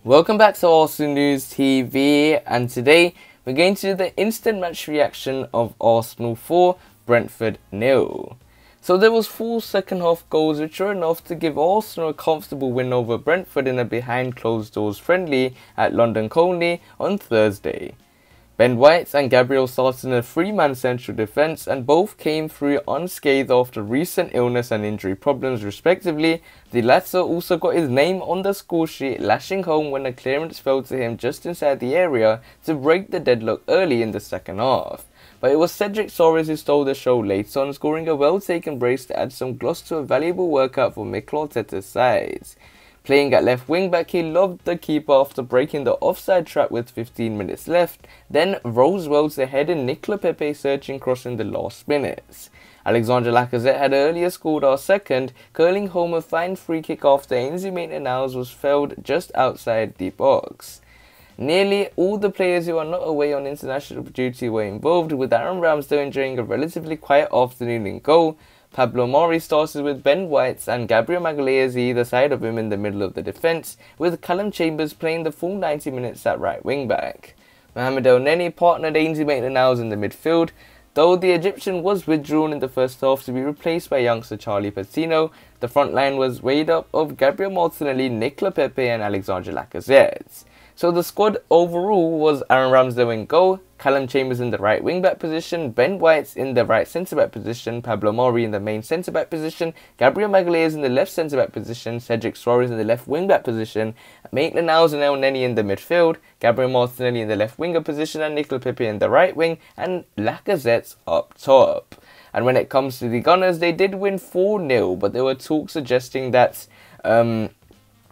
Welcome back to Arsenal News TV, and today we're going to do the instant match reaction of Arsenal 4, Brentford 0. So there was 4 second half goals which were enough to give Arsenal a comfortable win over Brentford in a behind closed doors friendly at London Colney on Thursday. Ben White and Gabriel started in a 3-man central defence, and both came through unscathed after recent illness and injury problems respectively. The latter also got his name on the score sheet, lashing home when a clearance fell to him just inside the area to break the deadlock early in the second half. But it was Cedric Soares who stole the show later on, scoring a well-taken brace to add some gloss to a valuable workout for Mikel Arteta's sides. Playing at left wing back, he lobbed the keeper after breaking the offside trap with 15 minutes left, then rose well to head in Nicola Pepe searching cross in the last minutes. Alexandre Lacazette had earlier scored our second, curling home a fine free kick after Ainsley Maitland-Niles was fouled just outside the box. Nearly all the players who are not away on international duty were involved, with Aaron Ramsdale enjoying a relatively quiet afternoon in goal. Pablo Mari started with Ben White and Gabriel Magalhaes either side of him in the middle of the defence, with Callum Chambers playing the full 90 minutes at right wing back. Mohamed El Neni partnered Ainsley Maitland-Niles in the midfield, though the Egyptian was withdrawn in the first half to be replaced by youngster Charlie Patino. The front line was made up of Gabriel Martinelli, Nicola Pepe and Alexandre Lacazette. So the squad overall was Aaron Ramsdale in goal, Callum Chambers in the right wing-back position, Ben White in the right centre-back position, Pablo Mari in the main centre-back position, Gabriel Magalhaes in the left centre-back position, Cedric Soares in the left wing-back position, Maitland-Niles and El Neni in the midfield, Gabriel Martinelli in the left winger position and Nicola Pepe in the right wing, and Lacazette up top. And when it comes to the Gunners, they did win 4-0, but there were talks suggesting that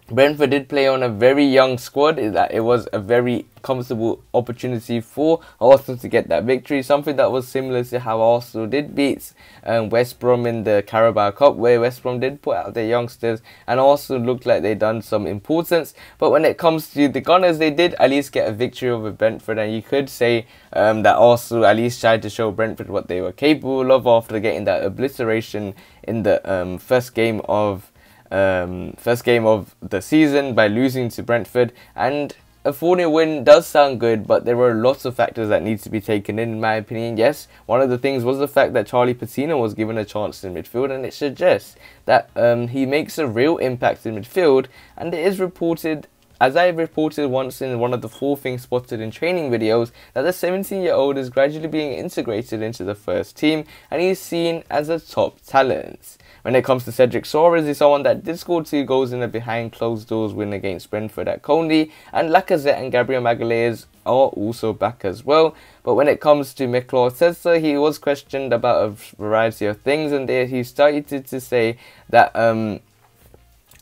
Brentford did play on a very young squad, that it was a very comfortable opportunity for Arsenal to get that victory, something that was similar to how Arsenal did beat West Brom in the Carabao Cup, where West Brom did put out their youngsters and Arsenal looked like they'd done some importance. But when it comes to the Gunners, they did at least get a victory over Brentford, and you could say that Arsenal at least tried to show Brentford what they were capable of after getting that obliteration in the first game of the season by losing to Brentford. And a 4-0 win does sound good, but there were lots of factors that need to be taken in my opinion. Yes, one of the things was the fact that Charlie Patino was given a chance in midfield, and it suggests that he makes a real impact in midfield. And it is reported, as I reported once in one of the 4 things spotted in training videos, that the 17-year-old is gradually being integrated into the first team and he's seen as a top talent. When it comes to Cedric Soares, he's someone that did score 2 goals in a behind closed doors win against Brentford at Colney, and Lacazette and Gabriel Magalhaes are also back as well. But when it comes to Mikel Arteta, he was questioned about a variety of things, and he started to say that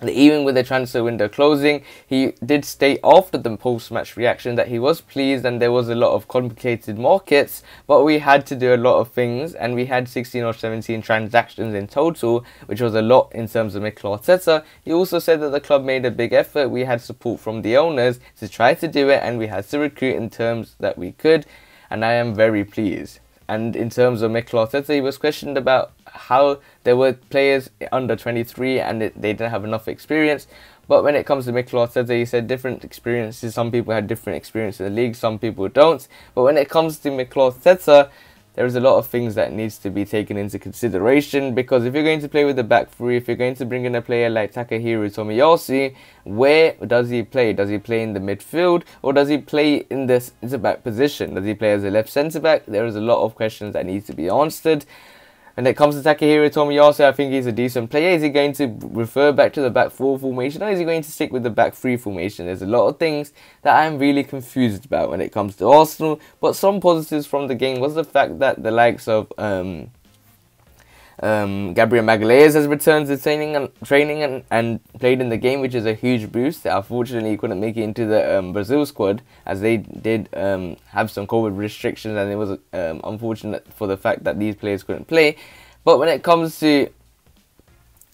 even with the transfer window closing, he did state after the post-match reaction that he was pleased and there was a lot of complicated markets, but we had to do a lot of things and we had 16 or 17 transactions in total, which was a lot in terms of Mikel Arteta. He also said that the club made a big effort, we had support from the owners to try to do it, and we had to recruit in terms that we could, and I am very pleased. And in terms of Mikel Arteta, he was questioned about how there were players under 23 and they didn't have enough experience. But when it comes to Mikel Arteta, he said different experiences. Some people had different experience in the league, some people don't. But when it comes to Mikel Arteta, there's a lot of things that needs to be taken into consideration, because if you're going to play with the back three, if you're going to bring in a player like Takahiro Tomiyasu, where does he play? Does he play in the midfield, or does he play in the centre-back position? Does he play as a left centre-back? There is a lot of questions that need to be answered. When it comes to Takahiro Tomiyasu, I think he's a decent player. Is he going to refer back to the back 4 formation, or is he going to stick with the back 3 formation? There's a lot of things that I'm really confused about when it comes to Arsenal. But some positives from the game was the fact that the likes of Gabriel Magalhaes has returned to training and played in the game, which is a huge boost. Unfortunately, he couldn't make it into the Brazil squad, as they did have some COVID restrictions, and it was unfortunate for the fact that these players couldn't play. But when it comes to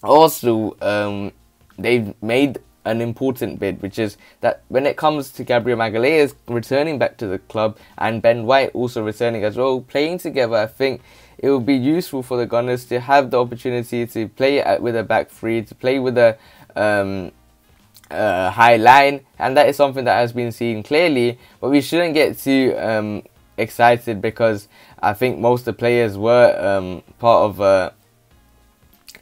Arsenal, they've made an important bid, which is that when it comes to Gabriel Magalhaes returning back to the club and Ben White also returning as well, playing together, I think it would be useful for the Gunners to have the opportunity to play with a back three, to play with a high line, and that is something that has been seen clearly. But we shouldn't get too excited, because I think most of the players were part of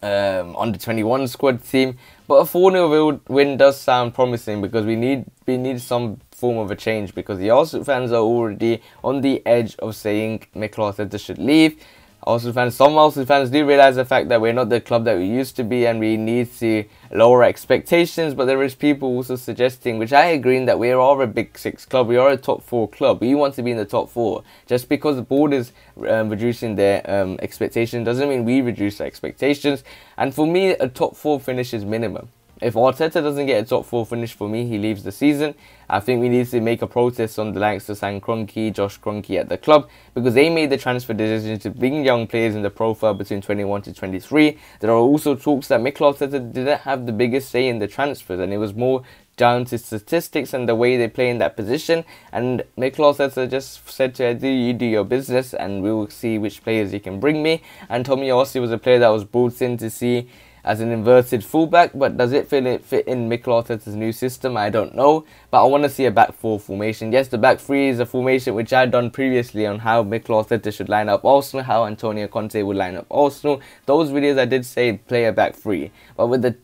under 21 squad team. But a 4-0 win does sound promising, because we need some form of a change, because the Arsenal fans are already on the edge of saying Mikel Arteta should leave. Some Arsenal fans do realise the fact that we're not the club that we used to be, and we need to lower expectations. But there is people also suggesting, which I agree, in that we are a Big Six club, we are a top 4 club. We want to be in the top 4. Just because the board is reducing their expectations doesn't mean we reduce our expectations. And for me, a top 4 finish is minimum. If Arteta doesn't get a top 4 finish, for me, he leaves the season. I think we need to make a protest on the likes of Sam Kroenke, Josh Kroenke at the club, because they made the transfer decision to bring young players in the profile between 21 to 23. There are also talks that Mikel Arteta didn't have the biggest say in the transfers, and it was more down to statistics and the way they play in that position. And Mikel Arteta just said to Edu, you do your business and we'll see which players you can bring me. And Tomiyasu was a player that was brought in to see as an inverted fullback, but does it fit in Mikel Arteta's new system? I don't know, but I want to see a back 4 formation. Yes, the back 3 is a formation which I've done previously on how Mikel Arteta should line up Arsenal, how Antonio Conte would line up Arsenal. Those videos I did say play a back 3, but with the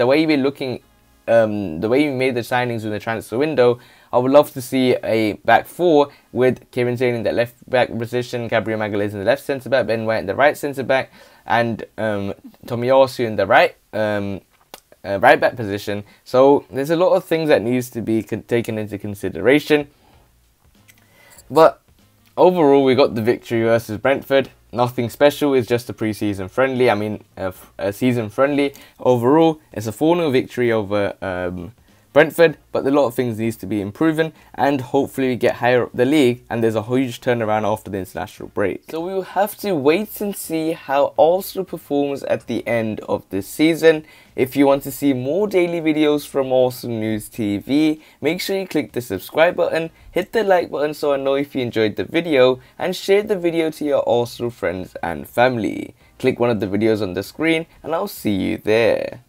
way we're looking, the way we made the signings in the transfer window, I would love to see a back 4 with Kieran Tierney in the left back position, Gabriel Magalhaes in the left centre back, Ben White in the right centre back, and Tomiyasu in the right back position. So there's a lot of things that needs to be taken into consideration. But overall, we got the victory versus Brentford. Nothing special, it's just a pre-season friendly. I mean, a season friendly. Overall, it's a 4-0 victory over Brentford, but a lot of things needs to be improving, and hopefully we get higher up the league and there's a huge turnaround after the international break. So we will have to wait and see how Arsenal performs at the end of this season. If you want to see more daily videos from Arsenal News TV, make sure you click the subscribe button, hit the like button so I know if you enjoyed the video, and share the video to your Arsenal friends and family. Click one of the videos on the screen and I'll see you there.